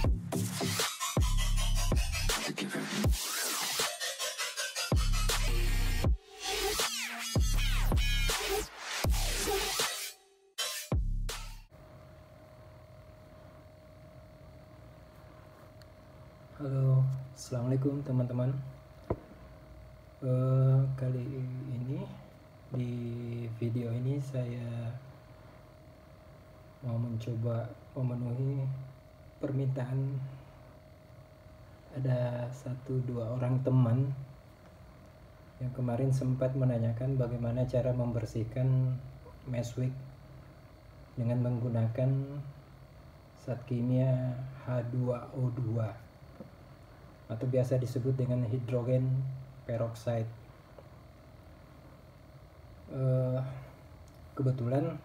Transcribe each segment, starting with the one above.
Halo, assalamualaikum teman-teman. Kali ini di video ini saya mau mencoba memenuhi permintaan ada 1-2 orang teman yang kemarin sempat menanyakan bagaimana cara membersihkan Meswik dengan menggunakan zat kimia H2O2 atau biasa disebut dengan hidrogen peroxide. Kebetulan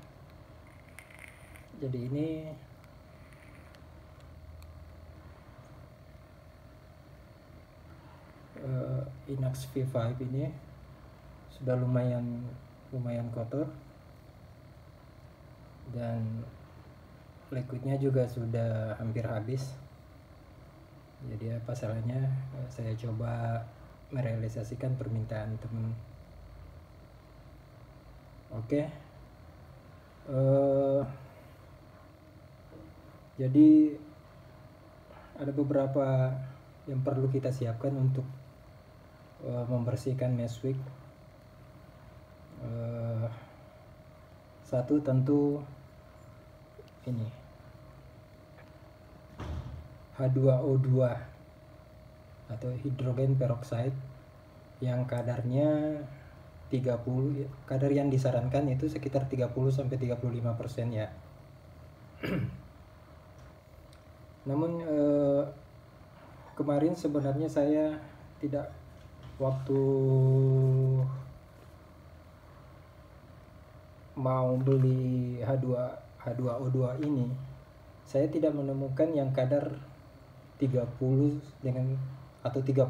jadi ini Inax V5 ini sudah lumayan kotor dan liquidnya juga sudah hampir habis. Jadi apa salahnya saya coba merealisasikan permintaan teman. Oke. Jadi ada beberapa yang perlu kita siapkan untuk membersihkan Meswik. Satu tentu ini H2O2 atau hidrogen peroxide yang kadarnya 30, kadar yang disarankan itu sekitar 30-35% ya. Namun kemarin sebenarnya saya tidak, waktu mau beli H2O2 ini saya tidak menemukan yang kadar 30 dengan atau 35%.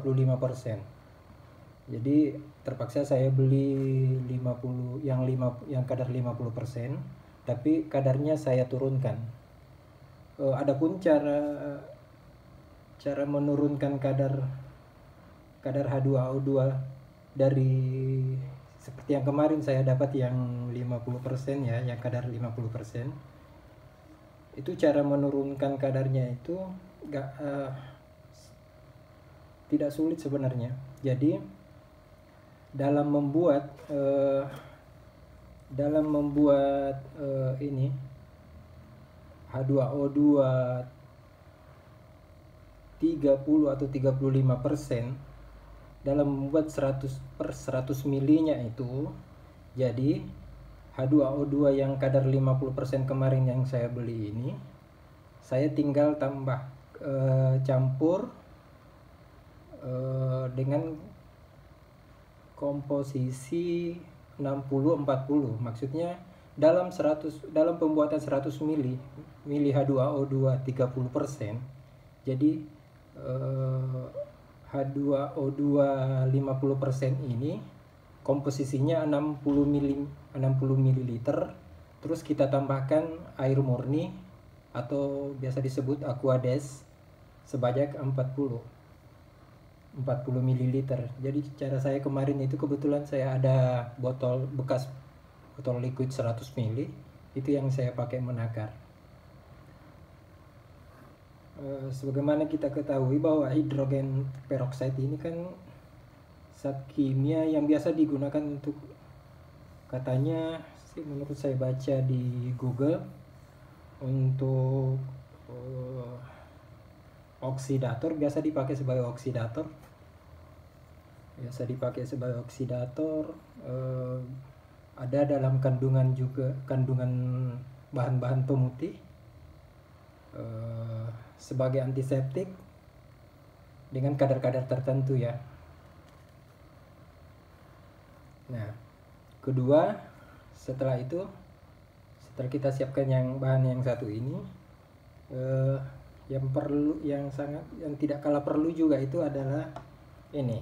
Jadi terpaksa saya beli 50 yang kadar 50%, tapi kadarnya saya turunkan. Adapun cara menurunkan kadar H2O2 dari seperti yang kemarin saya dapat yang 50% ya, yang kadar 50%. Itu cara menurunkan kadarnya itu tidak sulit sebenarnya. Jadi dalam membuat ini H2O2 30 atau 35%, dalam membuat 100 milinya itu, jadi H2O2 yang kadar 50% kemarin yang saya beli ini, saya tinggal tambah campur dengan komposisi 60-40. Maksudnya dalam pembuatan 100 mili H2O2 30%, jadi H2O2 50% ini komposisinya 60 ml, terus kita tambahkan air murni atau biasa disebut Aquades sebanyak 40 ml. Jadi cara saya kemarin itu, kebetulan saya ada botol liquid 100 ml, itu yang saya pakai menakar. Sebagaimana kita ketahui bahwa hidrogen peroxide ini kan zat kimia yang biasa digunakan untuk, katanya sih menurut saya baca di Google, untuk oksidator, biasa dipakai sebagai oksidator. Ada dalam kandungan bahan-bahan pemutih, sebagai antiseptik dengan kadar-kadar tertentu ya. Nah, kedua, setelah kita siapkan bahan yang satu ini, yang tidak kalah perlu juga itu adalah ini,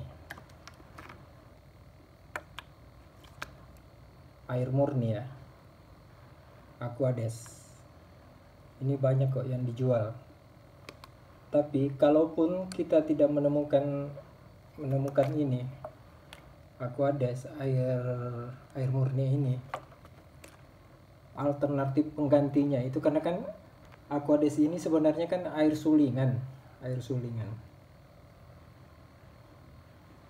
air murni ya, Aquades. Ini banyak kok yang dijual. Tapi kalaupun kita tidak menemukan ini Aquades, air murni ini, alternatif penggantinya itu, karena kan Aquades ini sebenarnya kan air sulingan.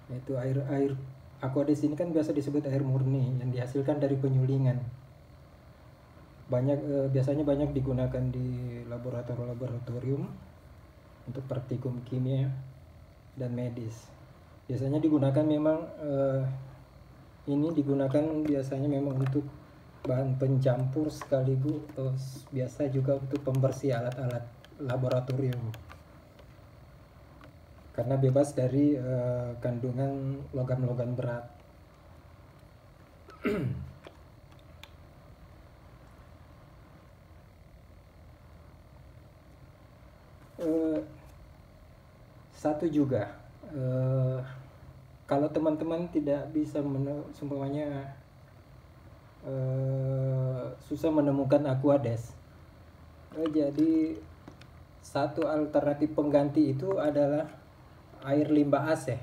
Itu air Aquades ini kan biasa disebut air murni yang dihasilkan dari penyulingan. Biasanya banyak digunakan di laboratorium untuk praktikum kimia dan medis. Biasanya digunakan memang ini digunakan biasanya memang untuk bahan pencampur sekaligus biasa juga untuk pembersih alat-alat laboratorium, karena bebas dari kandungan logam-logam berat. Satu juga, kalau teman-teman tidak bisa semuanya susah menemukan Aquades, jadi satu alternatif pengganti itu adalah air limbah AC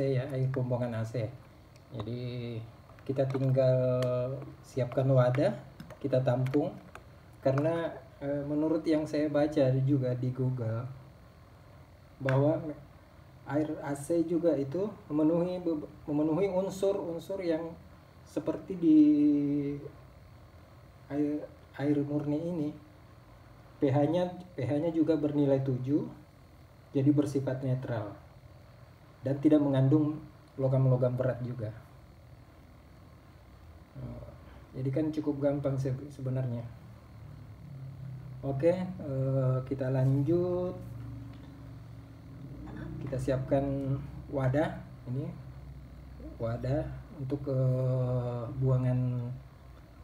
ya, air buangan AC. Jadi kita tinggal siapkan wadah, kita tampung, karena menurut yang saya baca juga di Google bahwa air AC juga itu memenuhi unsur-unsur yang seperti di air murni ini. pH-nya juga bernilai 7, jadi bersifat netral dan tidak mengandung logam-logam berat juga. Jadi kan cukup gampang sebenarnya. Oke, kita lanjut. Kita siapkan wadah, ini wadah untuk buangan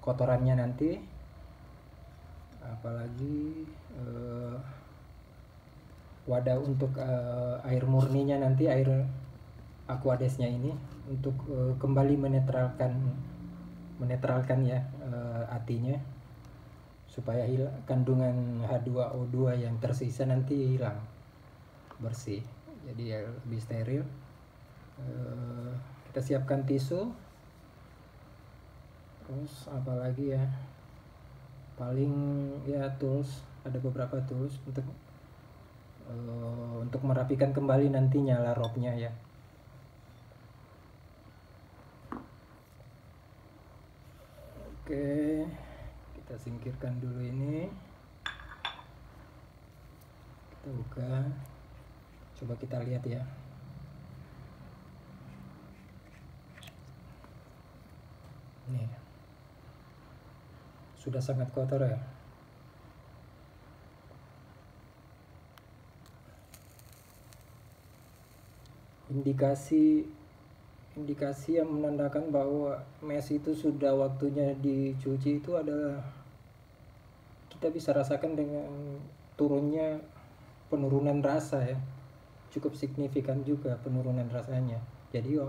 kotorannya nanti, apalagi wadah untuk air murninya nanti, air Aquadesnya ini, untuk kembali menetralkan ya atinya, supaya kandungan H2O2 yang tersisa nanti hilang, bersih, jadi ya lebih steril. Kita siapkan tisu, terus apalagi ya, paling ya tools, ada beberapa tools untuk merapikan kembali nanti nyala rocknya ya. Oke, kita singkirkan dulu ini, kita buka, coba kita lihat ya. Nih, sudah sangat kotor ya. Indikasi yang menandakan bahwa mes itu sudah waktunya dicuci itu adalah kita bisa rasakan dengan turunnya penurunan rasa ya, cukup signifikan juga penurunan rasanya. Jadi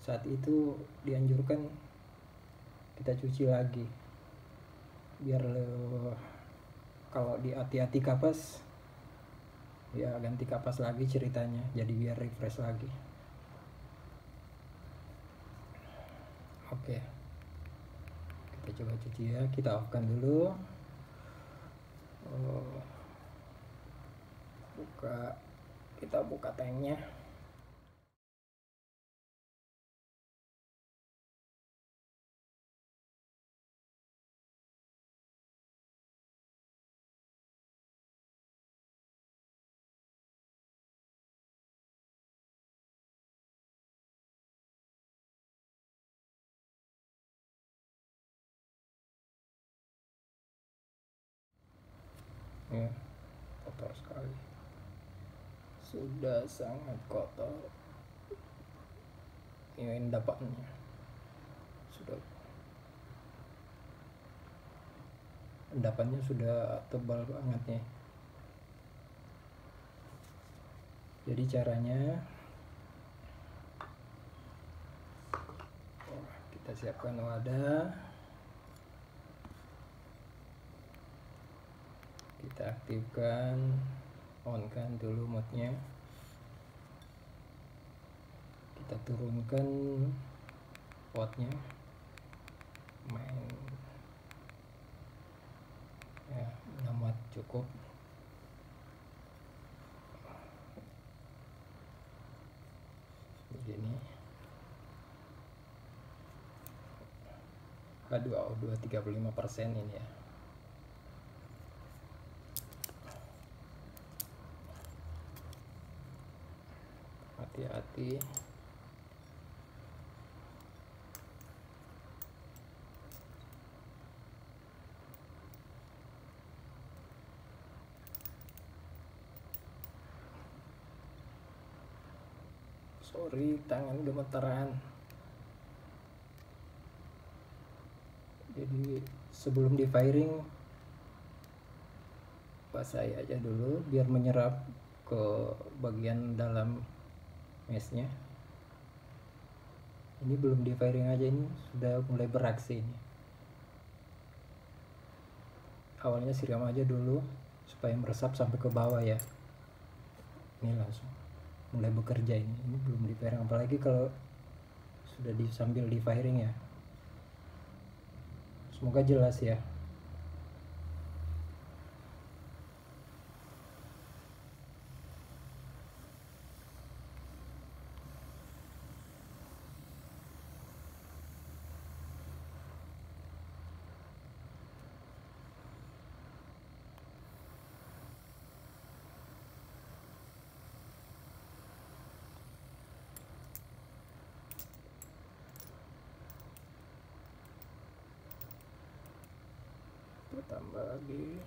saat itu dianjurkan kita cuci lagi, biar kalau di ati-ati kapas ya ganti kapas lagi ceritanya, jadi biar refresh lagi. Oke, kita coba cuci ya, kita off-kan dulu. Kita buka tanknya. Ya, kotor sekali, sudah sangat kotor. Ini endapannya sudah tebal banget ya. Jadi caranya kita siapkan wadah, kita aktifkan, on kan dulu modnya, kita turunkan wattnya, main ya 6 watt cukup. Begini H2O2 35% ini ya. Hati-hati. Sorry, tangan gemeteran. Jadi sebelum di firing basahi aja dulu biar menyerap ke bagian dalam meshnya. Ini belum di firing aja, ini sudah mulai beraksi ini. Awalnya siram aja dulu supaya meresap sampai ke bawah ya. Ini langsung mulai bekerja ini. Ini belum di firing, apalagi kalau sudah sambil di firing ya. Semoga jelas ya. Tambah lagi.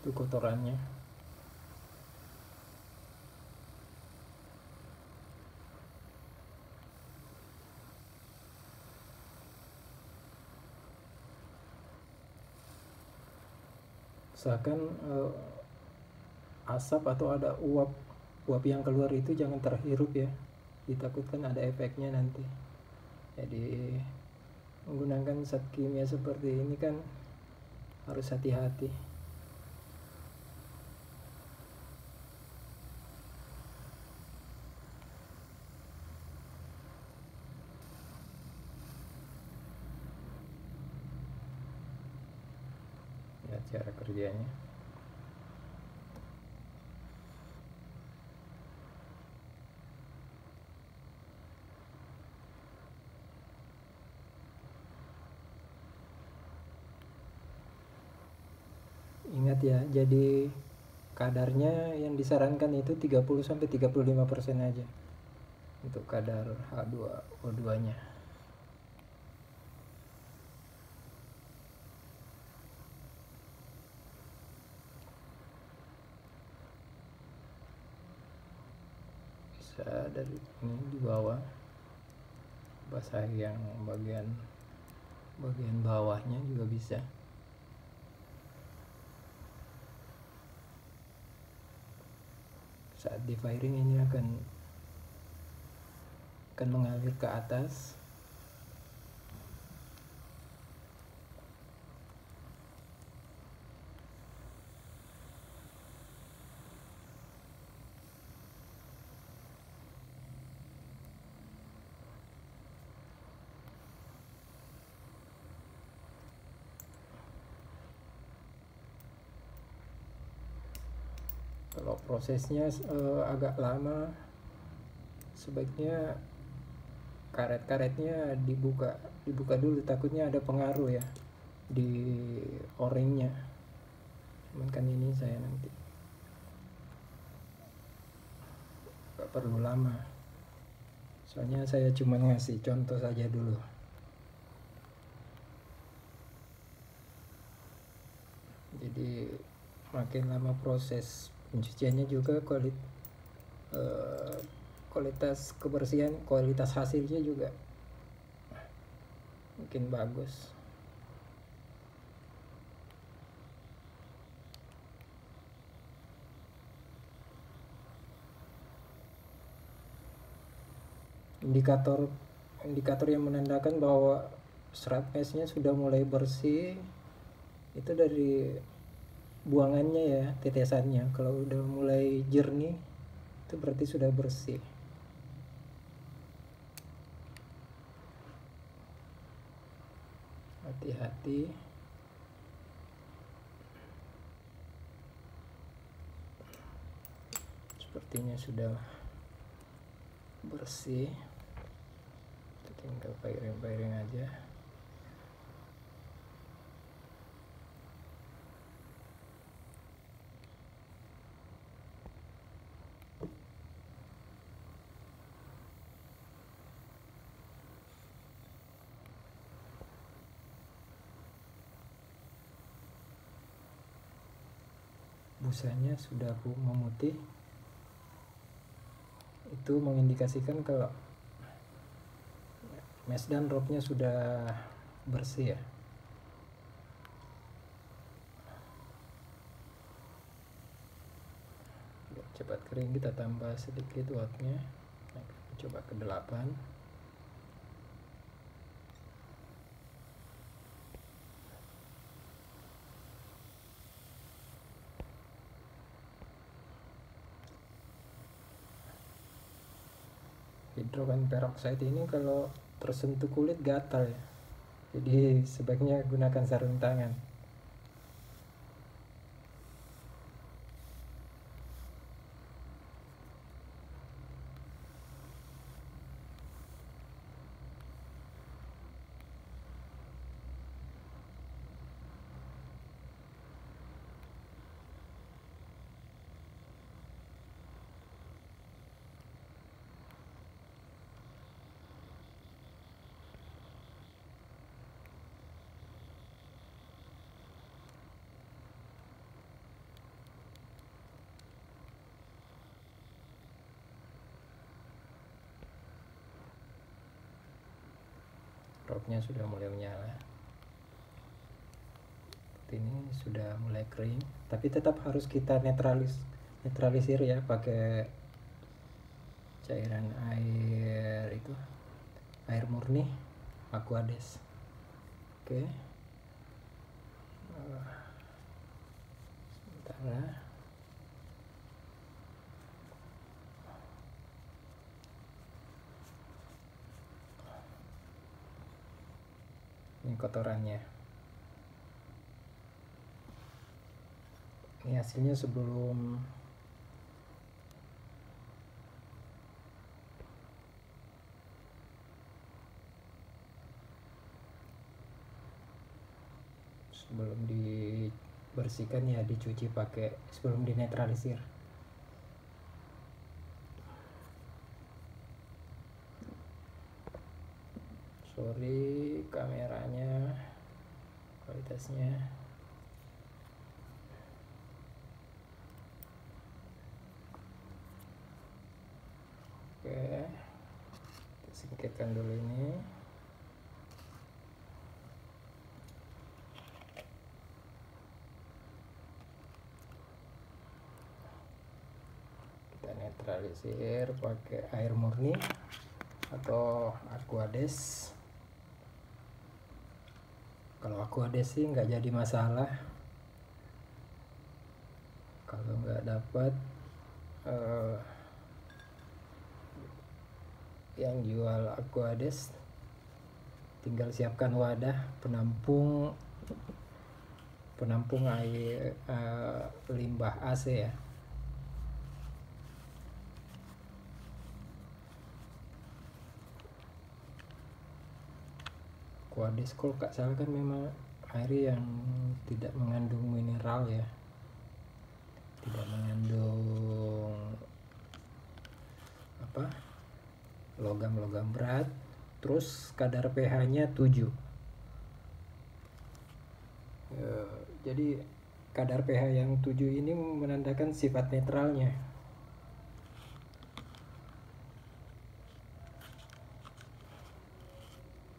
Itu kotorannya. Usahakan asap atau ada uap yang keluar itu jangan terhirup ya, ditakutkan ada efeknya nanti. Jadi menggunakan zat kimia seperti ini kan harus hati-hati. Lihat cara kerjanya. Ingat ya, jadi kadarnya yang disarankan itu 30-35% aja untuk kadar H2O2 nya. Bisa dari ini di bawah, basahi yang bagian bawahnya juga bisa. Saat di firing ini akan mengalir ke atas. Kalau prosesnya agak lama, sebaiknya karet-karetnya dibuka dulu, takutnya ada pengaruh ya di o-ringnya. Cuman kan ini saya nanti gak perlu lama, soalnya saya cuma ngasih contoh saja dulu. Jadi makin lama proses pencuciannya juga kualitas kebersihan, kualitas hasilnya juga makin bagus. indikator indikator yang menandakan bahwa serat mesnya sudah mulai bersih itu dari buangannya ya, tetesannya. Kalau udah mulai jernih itu berarti sudah bersih. Hati-hati. Sepertinya sudah bersih, tinggal piring-piring aja. Busanya sudah memutih, itu mengindikasikan kalau mesh dan ropnya sudah bersih ya. Cepat kering, kita tambah sedikit wattnya, coba ke 8. Hidrogen peroxide ini kalau tersentuh kulit gatal ya, jadi sebaiknya gunakan sarung tangan. Ropnya sudah mulai menyala. Ini sudah mulai kering, tapi tetap harus kita netralisir ya pakai cairan air itu, air murni Aquades. Oke. Sementara ini kotorannya. Ini hasilnya sebelum dibersihkan ya, dicuci pakai sebelum dinetralisir. Sorry kameranya kualitasnya. Oke, kita singkirkan dulu ini. Kita netralisir pakai air murni atau Aquades. Kalau Aquades sih nggak jadi masalah. Kalau nggak dapat yang jual Aquades, tinggal siapkan wadah penampung air limbah AC ya. Aquades kalau nggak salah kan memang air yang tidak mengandung mineral ya, tidak mengandung logam-logam berat, terus kadar pH-nya 7. Jadi kadar pH yang 7 ini menandakan sifat netralnya.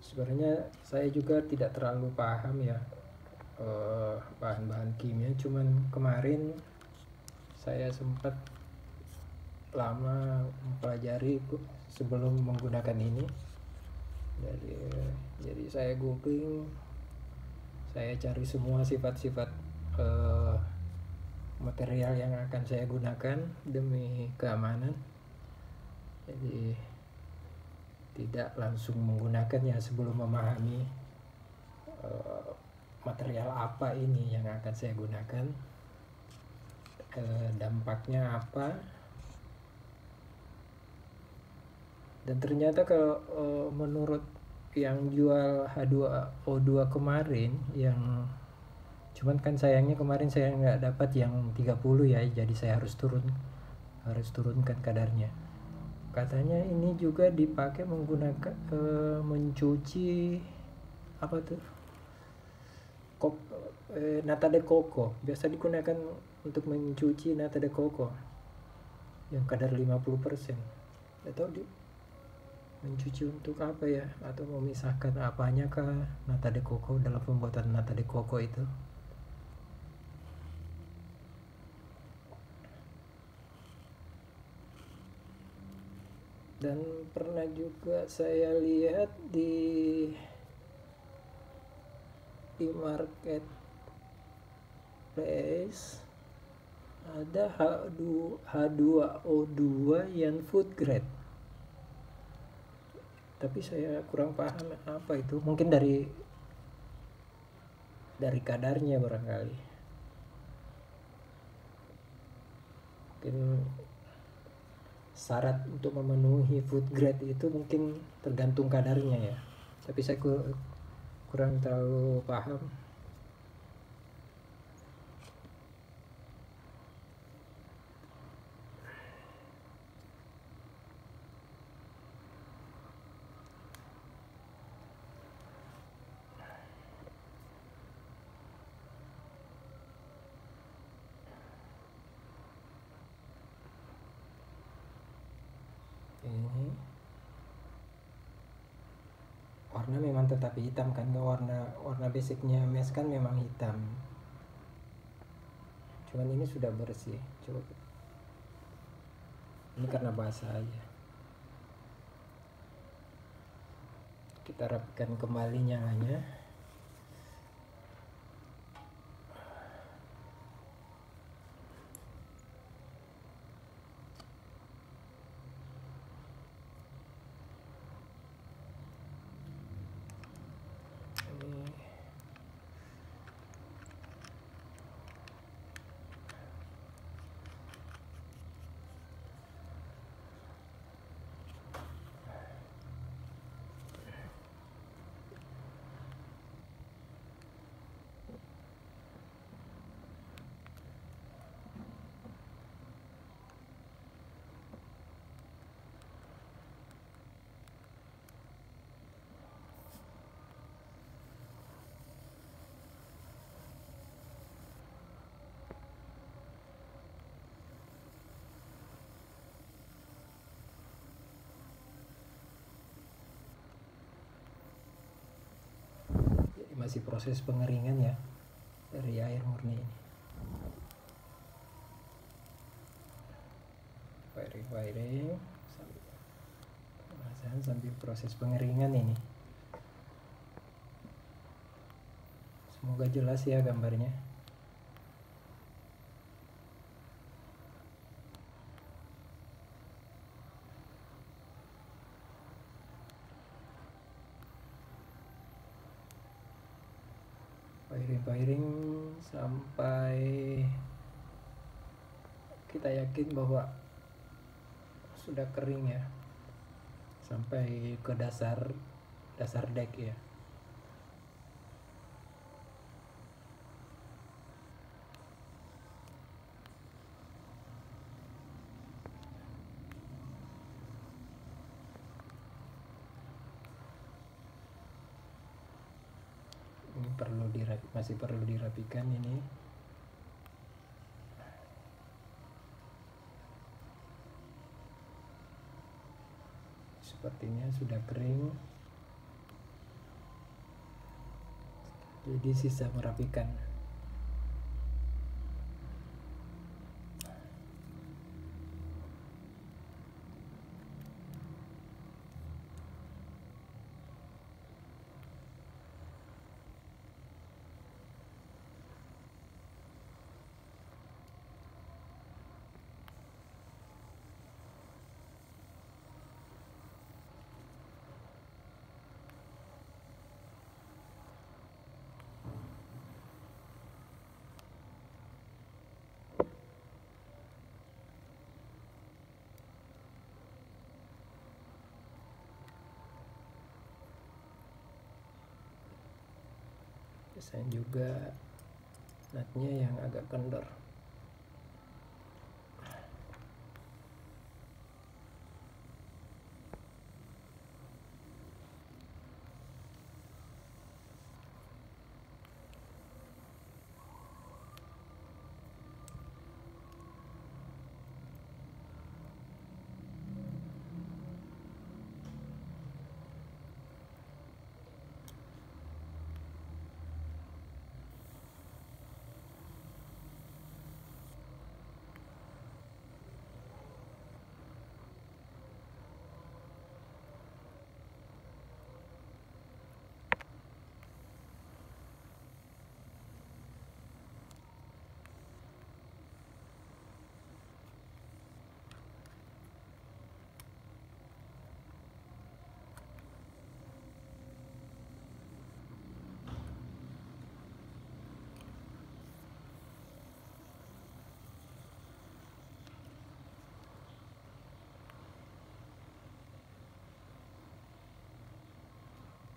Sebenarnya saya juga tidak terlalu paham ya bahan-bahan kimia, cuman kemarin saya sempat lama mempelajari sebelum menggunakan ini. Jadi saya googling, saya cari semua sifat-sifat material yang akan saya gunakan demi keamanan. Jadi tidak langsung menggunakannya sebelum memahami material apa ini yang akan saya gunakan, dampaknya apa. Dan ternyata kalau menurut yang jual H2O2 kemarin, yang cuman kan sayangnya kemarin saya nggak dapat yang 30 ya, jadi saya harus turunkan kadarnya. Katanya ini juga dipakai menggunakan mencuci apa tuh, nata de coco. Biasa digunakan untuk mencuci nata de coco yang kadar 50%. Atau mencuci untuk apa ya, atau memisahkan apanya kah nata de coco dalam pembuatan nata de coco itu. Dan pernah juga saya lihat di marketplace ada H2O2 yang food grade, tapi saya kurang paham apa itu. Mungkin dari kadarnya barangkali. Mungkin syarat untuk memenuhi food grade itu mungkin tergantung kadarnya ya, tapi saya kurang terlalu paham. Ini warna memang tetap hitam kan, warna basicnya mesh kan memang hitam, cuman ini sudah bersih. Coba ini karena basah aja. Kita rapikan kembali nyalanya. Masih proses pengeringan ya dari air murni ini. Firing sambil proses pengeringan ini. Semoga jelas ya gambarnya. Firing sampai kita yakin bahwa sudah kering ya, sampai ke dasar deck ya. Ini masih perlu dirapikan ini. Sepertinya sudah kering, jadi sisa merapikan. desain juga nutnya yang agak kendor.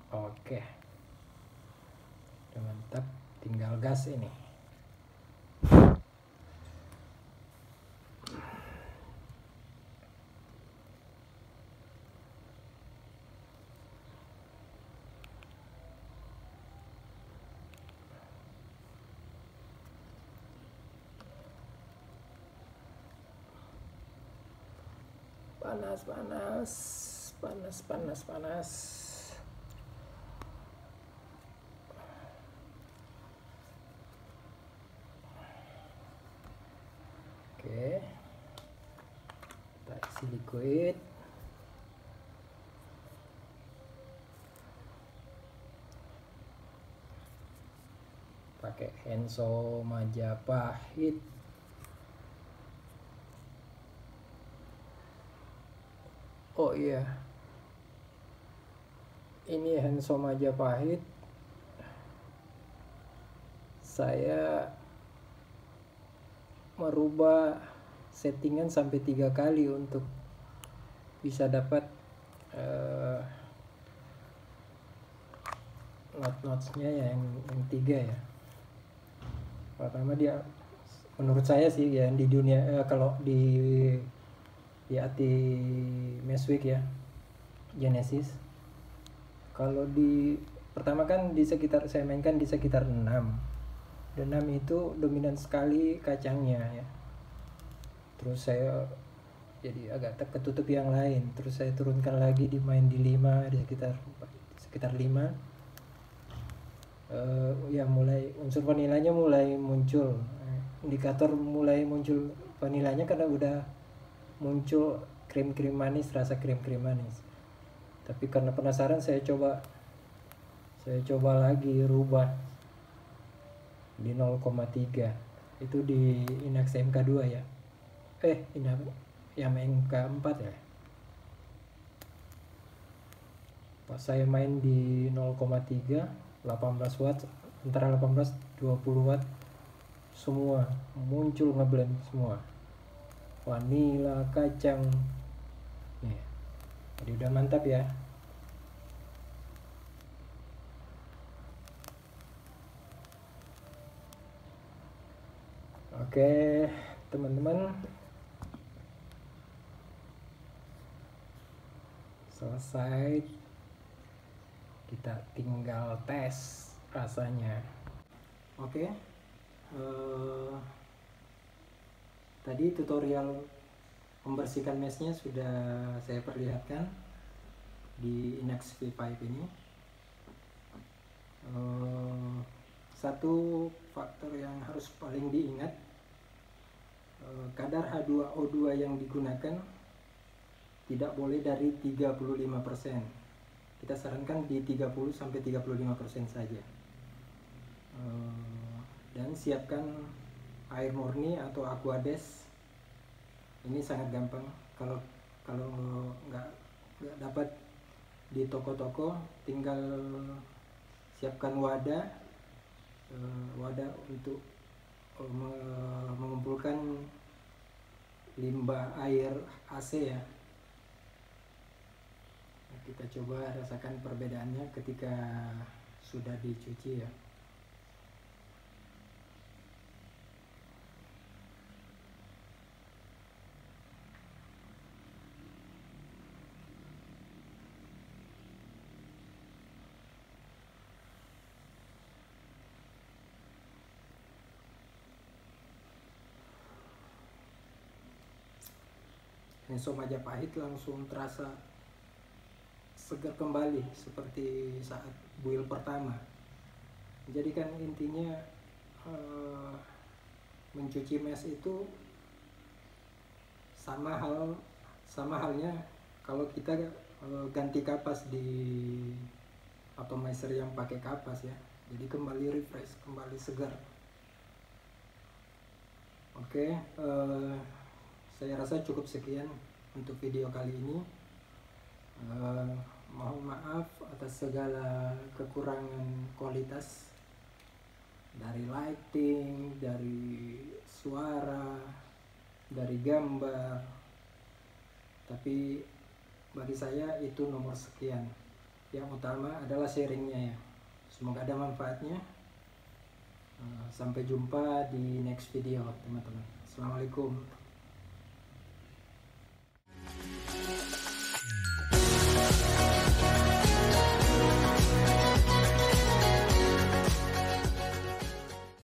Oke, udah mantap, tinggal gas ini. Panas, panas, panas, panas, panas. Oke, kita isi liquid. Pakai Henso Majapahit. Oh iya, ini Henso Majapahit. Saya merubah settingan sampai 3 kali untuk bisa dapat not-notnya yang 3 ya. Pertama dia menurut saya sih ya di dunia kalau di AT Meswick ya Genesis, kalau di pertama kan di sekitar saya mainkan di sekitar 6 dan 6 itu dominan sekali kacangnya ya. Terus saya jadi agak ketutup yang lain, terus saya turunkan lagi di main di 5 di sekitar 5. Ya mulai unsur vanilanya mulai muncul, indikator mulai muncul vanilanya karena udah muncul krim-krim manis, rasa krim-krim manis. Tapi karena penasaran saya coba lagi rubah di 0,3 itu di Inax MK2 ya. Ini yang MK4 ya. Pas saya main di 0,3 18 watt, antara 18 20 watt semua muncul ngeblend semua. Vanila, kacang. Nih. Jadi udah mantap ya. Oke, teman-teman. Selesai. Kita tinggal tes rasanya. Oke. Tadi tutorial membersihkan meshnya sudah saya perlihatkan di Inax V5 ini. Satu faktor yang harus paling diingat, kadar H2O2 yang digunakan tidak boleh dari 35%. Kita sarankan di 30-35% saja. Dan siapkan air murni atau Aquades. Ini sangat gampang. Kalau nggak dapat di toko-toko, tinggal siapkan wadah untuk mengumpulkan limbah air AC ya. Kita coba rasakan perbedaannya ketika sudah dicuci ya. Lenso Majapahit langsung terasa segar kembali seperti saat build pertama. Jadi kan intinya mencuci mesh itu sama halnya kalau kita ganti kapas di atomizer yang pakai kapas ya. Jadi kembali refresh, kembali segar. Oke, saya rasa cukup sekian untuk video kali ini. Mohon maaf atas segala kekurangan kualitas dari lighting, dari suara, dari gambar. Tapi bagi saya itu nomor sekian. Yang utama adalah sharingnya ya. Semoga ada manfaatnya. Sampai jumpa di next video teman-teman. Assalamualaikum.